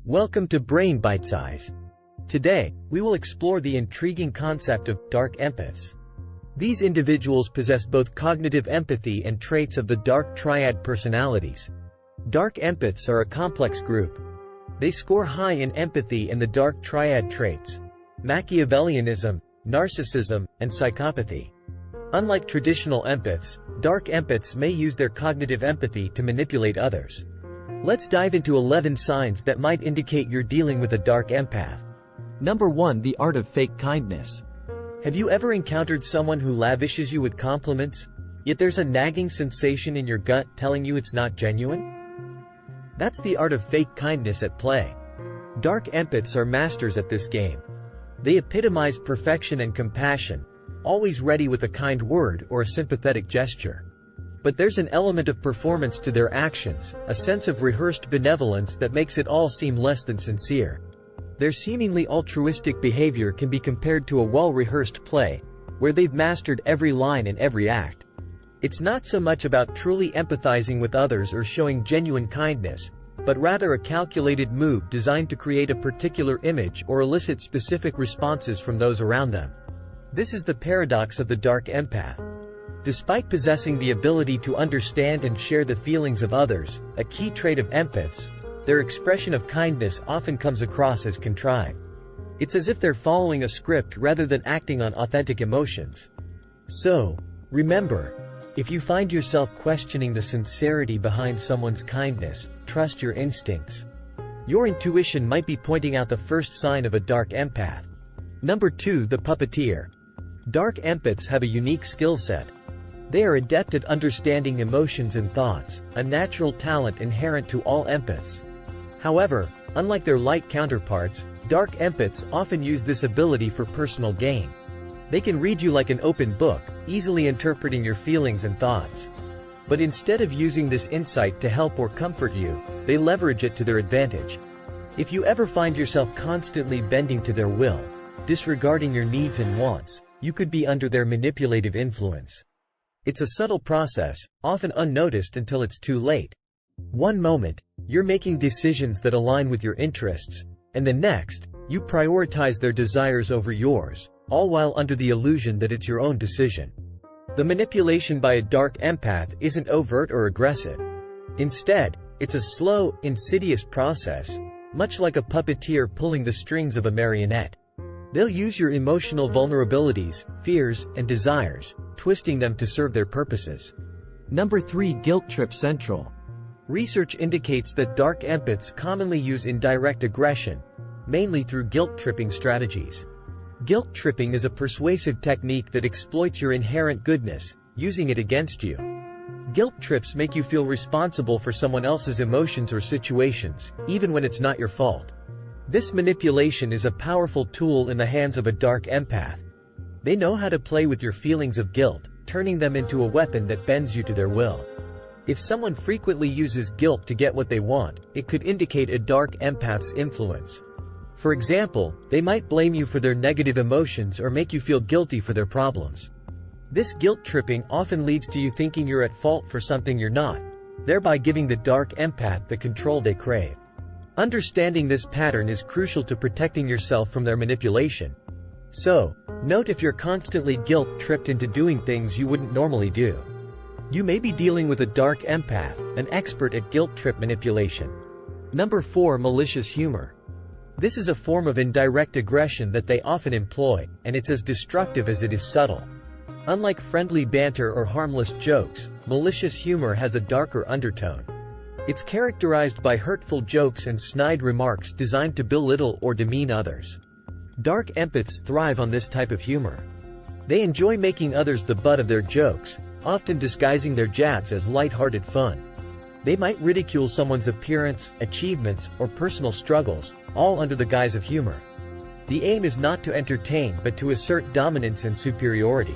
Welcome to Brain Bite Size. Today, we will explore the intriguing concept of dark empaths. These individuals possess both cognitive empathy and traits of the dark triad personalities. Dark empaths are a complex group. They score high in empathy and the dark triad traits: Machiavellianism, narcissism, and psychopathy. Unlike traditional empaths, dark empaths may use their cognitive empathy to manipulate others. Let's dive into 11 signs that might indicate you're dealing with a dark empath. Number 1. The art of fake kindness. Have you ever encountered someone who lavishes you with compliments, yet there's a nagging sensation in your gut telling you it's not genuine? That's the art of fake kindness at play. Dark empaths are masters at this game. They epitomize perfection and compassion, always ready with a kind word or a sympathetic gesture. But there's an element of performance to their actions, a sense of rehearsed benevolence that makes it all seem less than sincere. Their seemingly altruistic behavior can be compared to a well-rehearsed play, where they've mastered every line and every act. It's not so much about truly empathizing with others or showing genuine kindness, but rather a calculated move designed to create a particular image or elicit specific responses from those around them. This is the paradox of the dark empath. Despite possessing the ability to understand and share the feelings of others, a key trait of empaths, their expression of kindness often comes across as contrived. It's as if they're following a script rather than acting on authentic emotions. So, remember, if you find yourself questioning the sincerity behind someone's kindness, trust your instincts. Your intuition might be pointing out the first sign of a dark empath. Number 2. The puppeteer. Dark empaths have a unique skill set. They are adept at understanding emotions and thoughts, a natural talent inherent to all empaths. However, unlike their light counterparts, dark empaths often use this ability for personal gain. They can read you like an open book, easily interpreting your feelings and thoughts. But instead of using this insight to help or comfort you, they leverage it to their advantage. If you ever find yourself constantly bending to their will, disregarding your needs and wants, you could be under their manipulative influence. It's a subtle process, often unnoticed until it's too late. One moment, you're making decisions that align with your interests, and the next, you prioritize their desires over yours, all while under the illusion that it's your own decision. The manipulation by a dark empath isn't overt or aggressive. Instead, it's a slow, insidious process, much like a puppeteer pulling the strings of a marionette. They'll use your emotional vulnerabilities, fears, and desires, twisting them to serve their purposes. Number 3. Guilt trip central. Research indicates that dark empaths commonly use indirect aggression, mainly through guilt-tripping strategies. Guilt tripping is a persuasive technique that exploits your inherent goodness, using it against you. Guilt trips make you feel responsible for someone else's emotions or situations, even when it's not your fault. This manipulation is a powerful tool in the hands of a dark empath. They know how to play with your feelings of guilt, turning them into a weapon that bends you to their will. If someone frequently uses guilt to get what they want, it could indicate a dark empath's influence. For example, they might blame you for their negative emotions or make you feel guilty for their problems. This guilt tripping often leads to you thinking you're at fault for something you're not, thereby giving the dark empath the control they crave. Understanding this pattern is crucial to protecting yourself from their manipulation. So, note if you're constantly guilt-tripped into doing things you wouldn't normally do. You may be dealing with a dark empath, an expert at guilt-trip manipulation. Number 4. Malicious humor. This is a form of indirect aggression that they often employ, and it's as destructive as it is subtle. Unlike friendly banter or harmless jokes, malicious humor has a darker undertone. It's characterized by hurtful jokes and snide remarks designed to belittle or demean others. Dark empaths thrive on this type of humor. They enjoy making others the butt of their jokes, often disguising their jabs as light-hearted fun. They might ridicule someone's appearance, achievements, or personal struggles, all under the guise of humor. The aim is not to entertain but to assert dominance and superiority.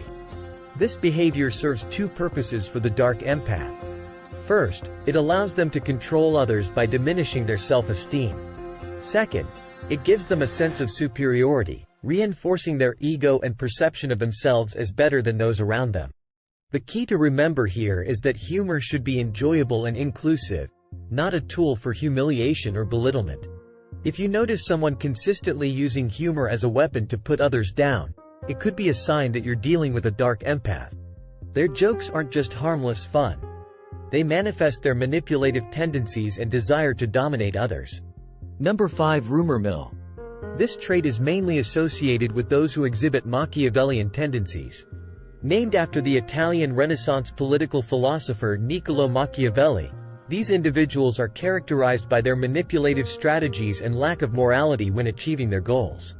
This behavior serves two purposes for the dark empath. First, it allows them to control others by diminishing their self-esteem. Second, it gives them a sense of superiority, reinforcing their ego and perception of themselves as better than those around them. The key to remember here is that humor should be enjoyable and inclusive, not a tool for humiliation or belittlement. If you notice someone consistently using humor as a weapon to put others down, it could be a sign that you're dealing with a dark empath. Their jokes aren't just harmless fun. They manifest their manipulative tendencies and desire to dominate others. Number 5. Rumor mill. This trait is mainly associated with those who exhibit Machiavellian tendencies. Named after the Italian Renaissance political philosopher Niccolò Machiavelli, these individuals are characterized by their manipulative strategies and lack of morality when achieving their goals.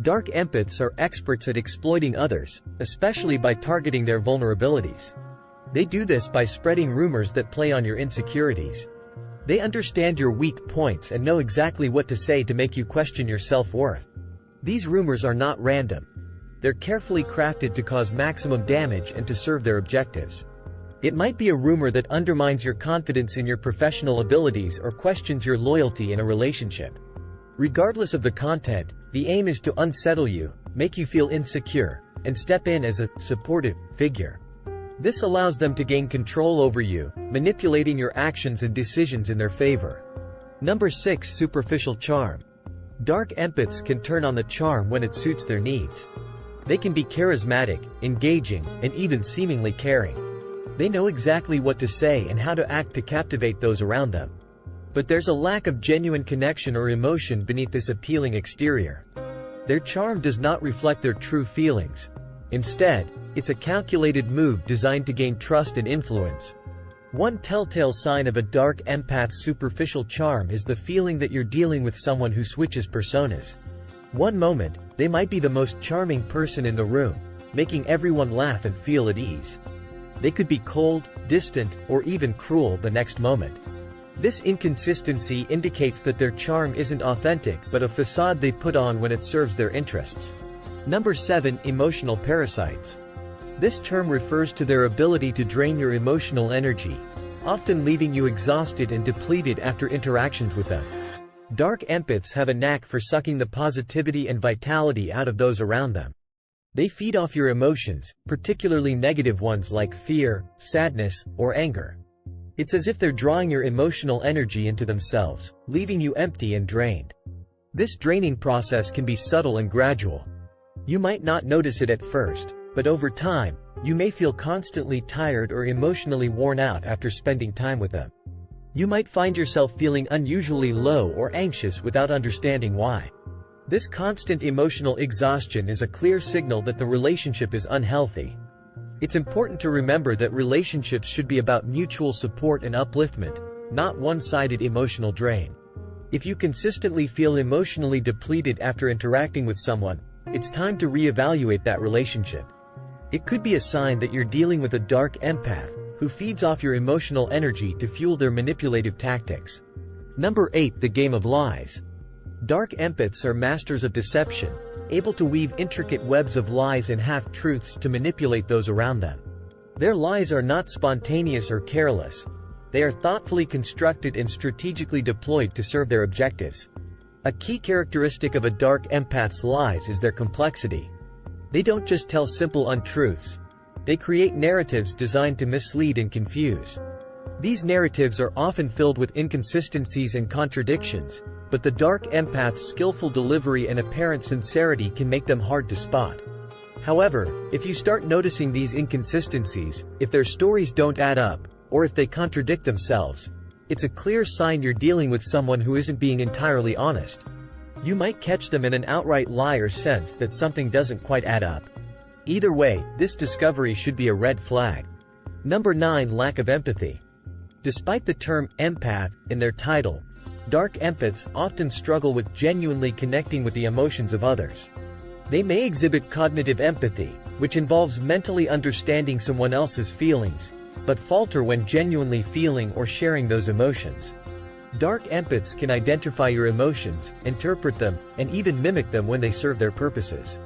Dark empaths are experts at exploiting others, especially by targeting their vulnerabilities. They do this by spreading rumors that play on your insecurities. They understand your weak points and know exactly what to say to make you question your self-worth. These rumors are not random. They're carefully crafted to cause maximum damage and to serve their objectives. It might be a rumor that undermines your confidence in your professional abilities or questions your loyalty in a relationship. Regardless of the content, the aim is to unsettle you, make you feel insecure, and step in as a supportive figure. This allows them to gain control over you, manipulating your actions and decisions in their favor. Number 6. Superficial charm. Dark empaths can turn on the charm when it suits their needs. They can be charismatic, engaging, and even seemingly caring. They know exactly what to say and how to act to captivate those around them. But there's a lack of genuine connection or emotion beneath this appealing exterior. Their charm does not reflect their true feelings. Instead, it's a calculated move designed to gain trust and influence. One telltale sign of a dark empath's superficial charm is the feeling that you're dealing with someone who switches personas. One moment, they might be the most charming person in the room, making everyone laugh and feel at ease. They could be cold, distant, or even cruel the next moment. This inconsistency indicates that their charm isn't authentic but a facade they put on when it serves their interests. Number 7. Emotional parasites. This term refers to their ability to drain your emotional energy, often leaving you exhausted and depleted after interactions with them. Dark empaths have a knack for sucking the positivity and vitality out of those around them. They feed off your emotions, particularly negative ones like fear, sadness, or anger. It's as if they're drawing your emotional energy into themselves, leaving you empty and drained. This draining process can be subtle and gradual. You might not notice it at first, but over time, you may feel constantly tired or emotionally worn out after spending time with them. You might find yourself feeling unusually low or anxious without understanding why. This constant emotional exhaustion is a clear signal that the relationship is unhealthy. It's important to remember that relationships should be about mutual support and upliftment, not one-sided emotional drain. If you consistently feel emotionally depleted after interacting with someone, it's time to reevaluate that relationship. It could be a sign that you're dealing with a dark empath, who feeds off your emotional energy to fuel their manipulative tactics. Number 8. The game of lies. Dark empaths are masters of deception, able to weave intricate webs of lies and half-truths to manipulate those around them. Their lies are not spontaneous or careless. They are thoughtfully constructed and strategically deployed to serve their objectives. A key characteristic of a dark empath's lies is their complexity. They don't just tell simple untruths. They create narratives designed to mislead and confuse. These narratives are often filled with inconsistencies and contradictions, but the dark empath's skillful delivery and apparent sincerity can make them hard to spot. However, if you start noticing these inconsistencies, if their stories don't add up, or if they contradict themselves, it's a clear sign you're dealing with someone who isn't being entirely honest. You might catch them in an outright lie or sense that something doesn't quite add up. Either way, this discovery should be a red flag. Number 9. Lack of empathy. Despite the term empath in their title, dark empaths often struggle with genuinely connecting with the emotions of others. They may exhibit cognitive empathy, which involves mentally understanding someone else's feelings, but falter when genuinely feeling or sharing those emotions. Dark empaths can identify your emotions, interpret them, and even mimic them when they serve their purposes.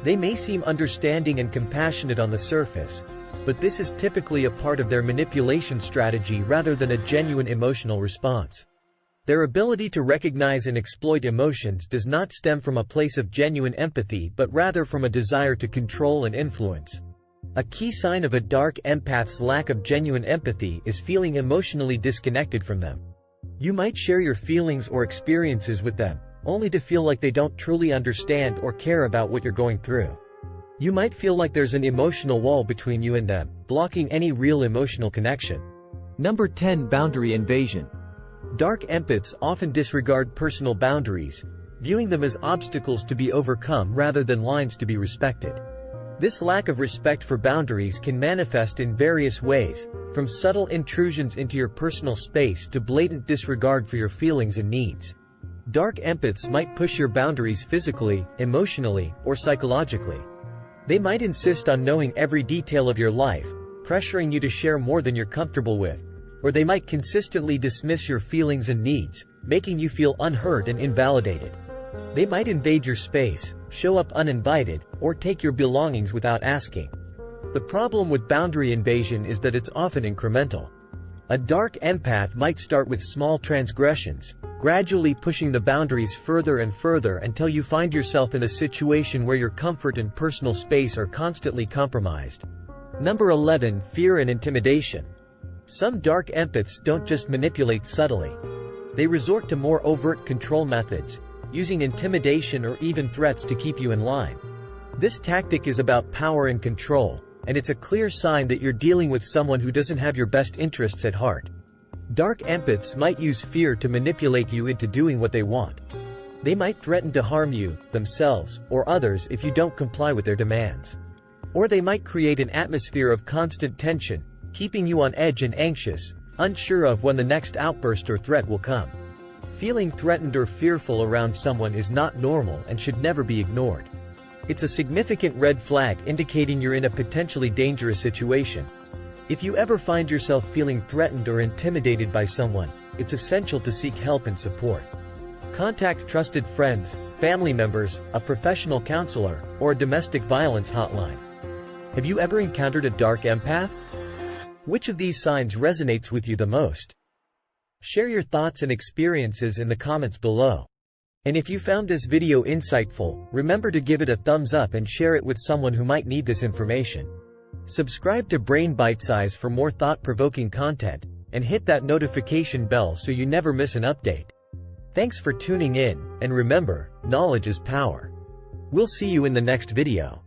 They may seem understanding and compassionate on the surface, but this is typically a part of their manipulation strategy rather than a genuine emotional response. Their ability to recognize and exploit emotions does not stem from a place of genuine empathy but rather from a desire to control and influence. A key sign of a dark empath's lack of genuine empathy is feeling emotionally disconnected from them. You might share your feelings or experiences with them, only to feel like they don't truly understand or care about what you're going through. You might feel like there's an emotional wall between you and them, blocking any real emotional connection. Number 10. Boundary invasion. Dark empaths often disregard personal boundaries, viewing them as obstacles to be overcome rather than lines to be respected. This lack of respect for boundaries can manifest in various ways, from subtle intrusions into your personal space to blatant disregard for your feelings and needs. Dark empaths might push your boundaries physically, emotionally, or psychologically. They might insist on knowing every detail of your life, pressuring you to share more than you're comfortable with, or they might consistently dismiss your feelings and needs, making you feel unheard and invalidated. They might invade your space, show up uninvited, or take your belongings without asking. The problem with boundary invasion is that it's often incremental. A dark empath might start with small transgressions, gradually pushing the boundaries further and further until you find yourself in a situation where your comfort and personal space are constantly compromised. Number 11. Fear and intimidation. Some dark empaths don't just manipulate subtly. They resort to more overt control methods, using intimidation or even threats to keep you in line. This tactic is about power and control, and it's a clear sign that you're dealing with someone who doesn't have your best interests at heart. Dark empaths might use fear to manipulate you into doing what they want. They might threaten to harm you, themselves, or others if you don't comply with their demands. Or they might create an atmosphere of constant tension, keeping you on edge and anxious, unsure of when the next outburst or threat will come. Feeling threatened or fearful around someone is not normal and should never be ignored. It's a significant red flag indicating you're in a potentially dangerous situation. If you ever find yourself feeling threatened or intimidated by someone, it's essential to seek help and support. Contact trusted friends, family members, a professional counselor, or a domestic violence hotline. Have you ever encountered a dark empath? Which of these signs resonates with you the most? Share your thoughts and experiences in the comments below. And if you found this video insightful, remember to give it a thumbs up and share it with someone who might need this information. Subscribe to Brain Bite Size for more thought-provoking content, and hit that notification bell so you never miss an update. Thanks for tuning in, and remember, knowledge is power. We'll see you in the next video.